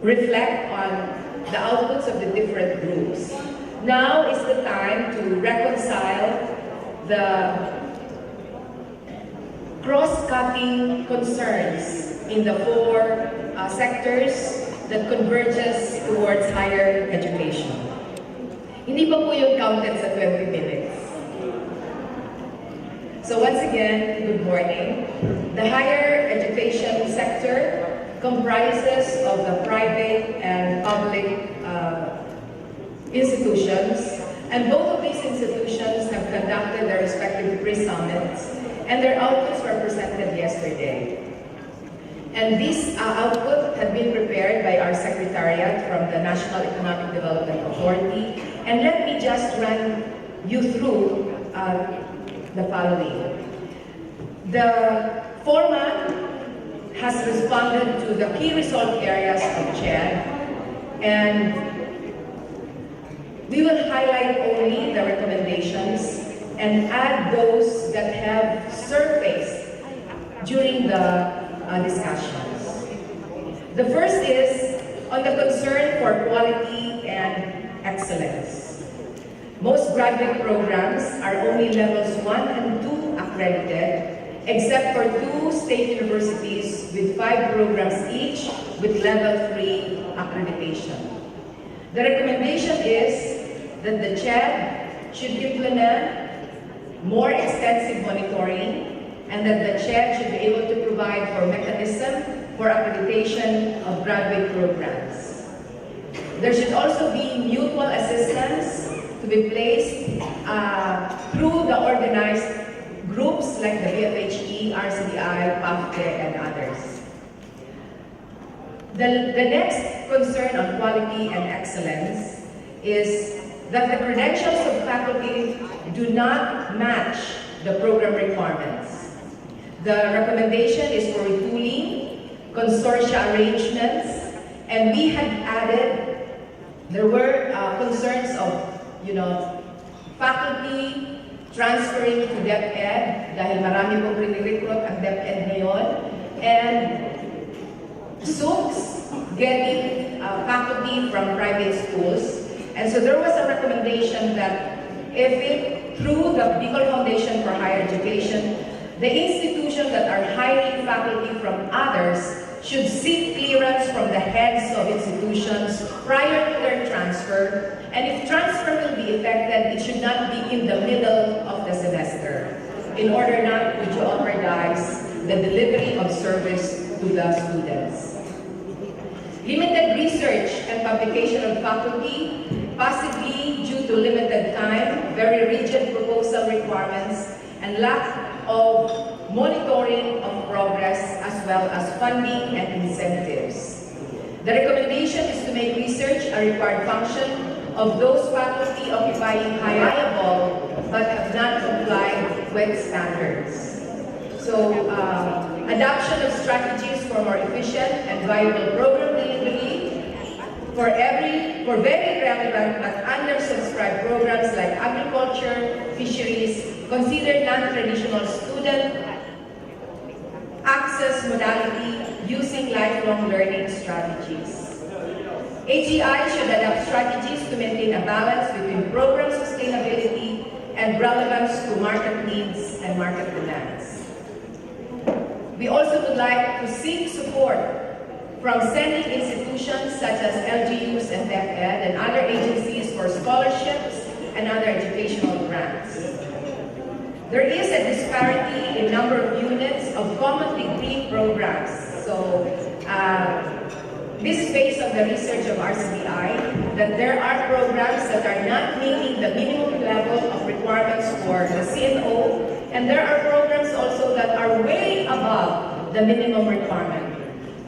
reflect on the outputs of the different groups. Now is the time to reconcile the cross-cutting concerns in the four sectors that converges towards higher education. Hindi pa po yung counted sa 20 minutes. So once again, good morning. The higher education sector comprises of the private and public institutions, and both of these institutions have conducted their respective pre-summits, and their outputs were presented yesterday. And this output had been prepared by our Secretariat from the National Economic Development Authority. And let me just run you through the following. The format has responded to the key result areas of CHED, and we will highlight only the recommendations and add those that have surfaced during the discussions. The first is on the concern for quality and excellence. Most graduate programs are only levels 1 and 2 accredited, except for 2 state universities with 5 programs each with level 3 accreditation. The recommendation is that the CHED should implement more extensive monitoring, and that the CHED should be able to provide for mechanism for accreditation of graduate programs. There should also be mutual assistance to be placed through the organized groups like the BFHE, RCDI, PAFTE, and others. The next concern on quality and excellence is that the credentials of faculty do not match the program requirements. The recommendation is for retooling, consortia arrangements, and we had added, there were concerns of, faculty transferring to DepEd, dahil marami pong recruit ang DepEd ngayon, and SUCs getting faculty from private schools. And so there was a recommendation that through the Bicol Foundation for Higher Education, the institutions that are hiring faculty from others should seek clearance from the heads of institutions prior to their transfer, and if transfer will be effected, it should not be in the middle of the semester, in order not to jeopardize the delivery of service to the students. Limited research and publication of faculty, possibly due to limited time, very rigid proposal requirements, and lack of monitoring of progress, as well as funding and incentives. The recommendation is to make research a required function of those faculty occupying high-level but have not complied with standards. So, adoption of strategies for more efficient and viable program delivery for very relevant but undersubscribed programs like agriculture, fisheries, consider non-traditional student access modality using lifelong learning strategies. AGI should adopt strategies to maintain a balance between program sustainability and relevance to market needs and market demands. We also would like to seek support from sending institutions such as LGUs and DepEd and other agencies for scholarships and other educational grants. There is a disparity in number of units of common degree programs. So, this is based on the research of RCDI, that there are programs that are not meeting the minimum level of requirements for the CNO, and there are programs also that are way above the minimum requirement.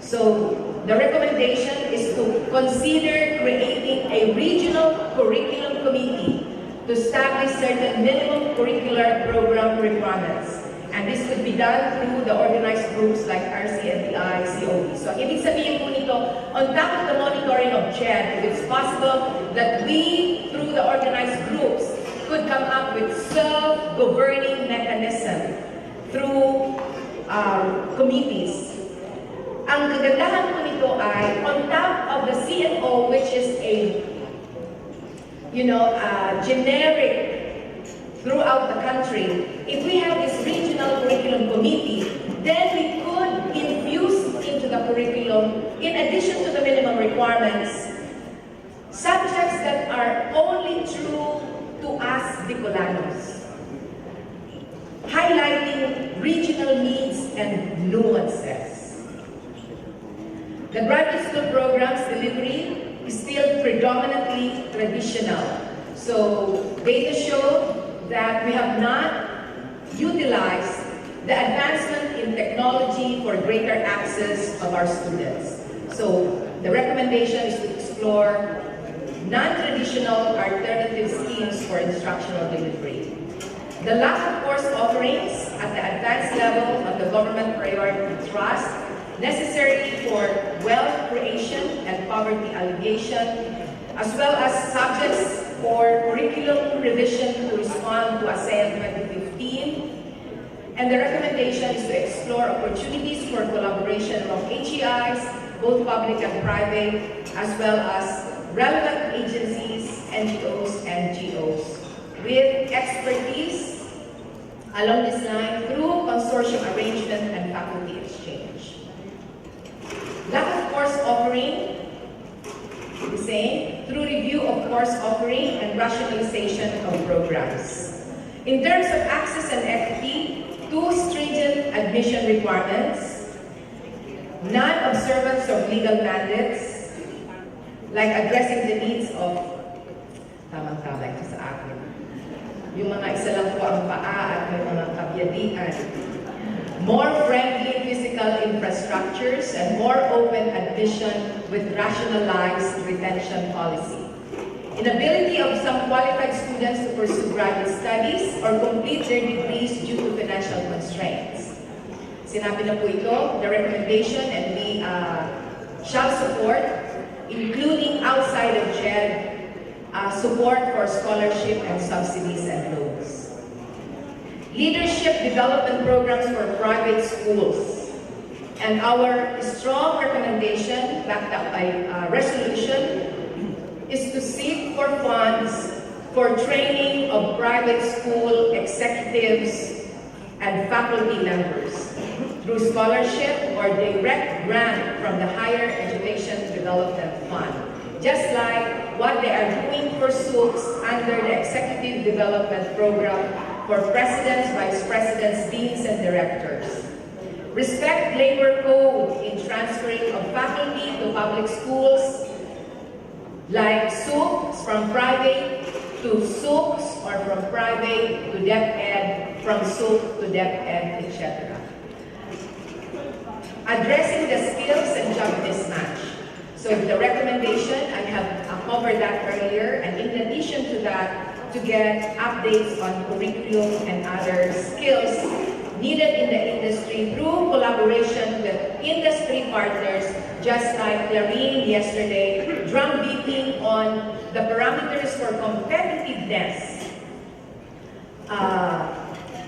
So, the recommendation is to consider creating a regional curriculum committee to establish certain minimum curricular program requirements. And this could be done through the organized groups like RCNDI, COE. So, ibig sabihin po nito, on top of the monitoring of CHED, if it's possible that we, through the organized groups, could come up with self-governing mechanism through committees. Ang kagandahan po nito ay, on top of the generic throughout the country, if we have this regional curriculum committee, then we could infuse into the curriculum, in addition to the minimum requirements, subjects that are only true to us Bicolanos, highlighting regional needs and nuances. The graduate school program's delivery is still predominantly traditional. So data show that we have not utilized the advancement in technology for greater access of our students. So the recommendation is to explore non-traditional alternative schemes for instructional delivery. The lack of course offerings at the advanced level of the government priority trust necessary for wealth creation and poverty alleviation, as well as subjects for curriculum revision to respond to ASEAN 2015. And the recommendation is to explore opportunities for collaboration among HEIs, both public and private, as well as relevant agencies, NGOs, and GOs, with expertise along this line through consortium arrangement and faculty exchange. Lack of course offering, the same, through review of course offering and rationalization of programs. In terms of access and equity, too stringent admission requirements, non-observance of legal mandates, like addressing the needs of, tamang-tama ito sa akin, yung mga isa lang po ang paa at may mga kabyadian, more friendly physical infrastructures, and more open admission with rationalized retention policy. Inability of some qualified students to pursue graduate studies or complete their degrees due to financial constraints. Sinabi na po ito, the recommendation, and we shall support, including outside of JED, support for scholarship and subsidies and loans. Leadership development programs for private schools. And our strong recommendation, backed up by resolution, is to seek for funds for training of private school executives and faculty members through scholarship or direct grant from the Higher Education Development Fund, just like what they are doing for SUCs under the Executive Development Program for presidents, vice presidents, deans, and directors. Respect labor code in transferring of faculty to public schools, like SUCs from private to SUCs, or from private to DepEd, from SUC to DepEd, etc. Addressing the skills and job mismatch. So the recommendation, I have covered that earlier, and in addition to that, to get updates on curriculum and other skills needed in the industry through collaboration with industry partners, just like Clarine yesterday, drumbeating on the parameters for competitiveness,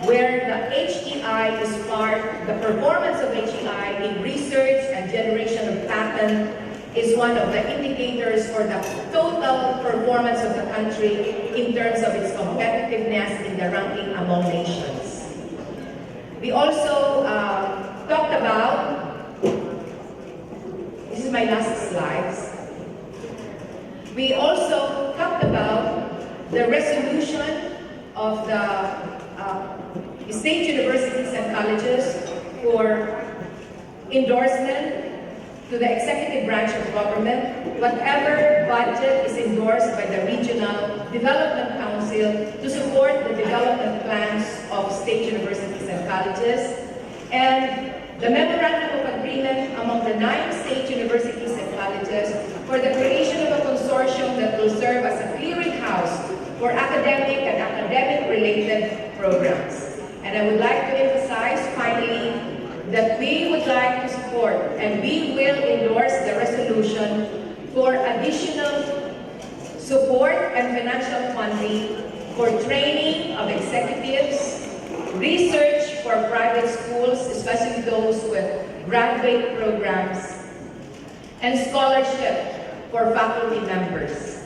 where the HEI is part, the performance of HEI in research and generation of patent is one of the indicators for the total performance of the country in terms of its competitiveness in the ranking among nations. We also talked about, this is my last slides, we also talked about the resolution of the state universities and colleges for endorsement to the executive branch of government, whatever budget is endorsed by the Regional Development Council to support the development plans of state universities and colleges, and the memorandum of agreement among the 9 state universities and colleges for the creation of a consortium that will serve as a clearinghouse for academic and academic-related programs. And I would like to emphasize, finally, that we would like to support and we will endorse the resolution for additional support and financial funding for training of executives, research for private schools, especially those with graduate programs, and scholarship for faculty members.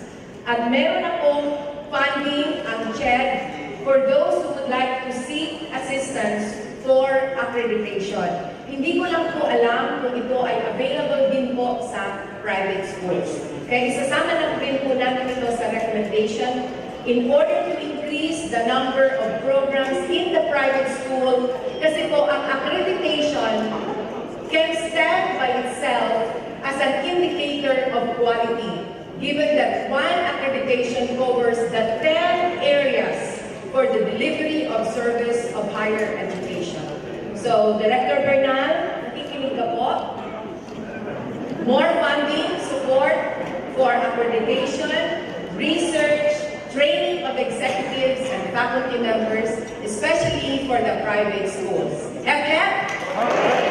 At meron akong funding ang CHED for those who would like to seek assistance for accreditation. Hindi ko lang po alam kung ito ay available din po sa private schools. Kaya isasama lang din po natin ito sa recommendation in order to increase the number of programs in the private school, kasi po ang accreditation can stand by itself as an indicator of quality, given that one accreditation covers the 10 areas for the delivery of service of higher education. So, Director Bernal, nakikinig ka po. More funding, support for accreditation, research, training of executives and faculty members, especially for the private schools. FF?